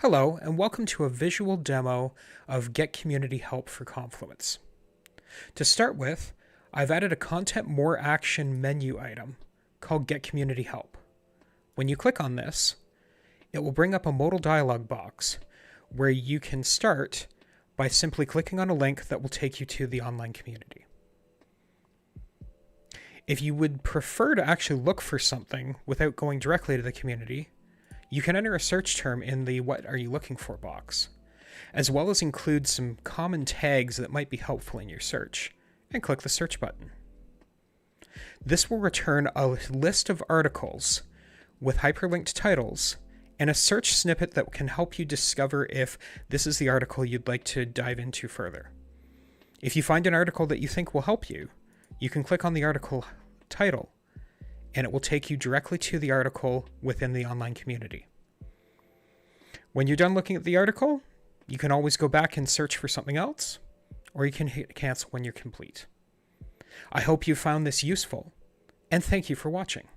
Hello, and welcome to a visual demo of Get Community Help for Confluence. To start with, I've added a Content More Action menu item called Get Community Help. When you click on this, it will bring up a modal dialog box where you can start by simply clicking on a link that will take you to the online community. If you would prefer to actually look for something without going directly to the community, you can enter a search term in the "What are you looking for" box, as well as include some common tags that might be helpful in your search, and click the search button. This will return a list of articles with hyperlinked titles and a search snippet that can help you discover if this is the article you'd like to dive into further. If you find an article that you think will help you, you can click on the article title, and it will take you directly to the article within the online community. When you're done looking at the article, you can always go back and search for something else, or you can hit cancel when you're complete. I hope you found this useful, and thank you for watching.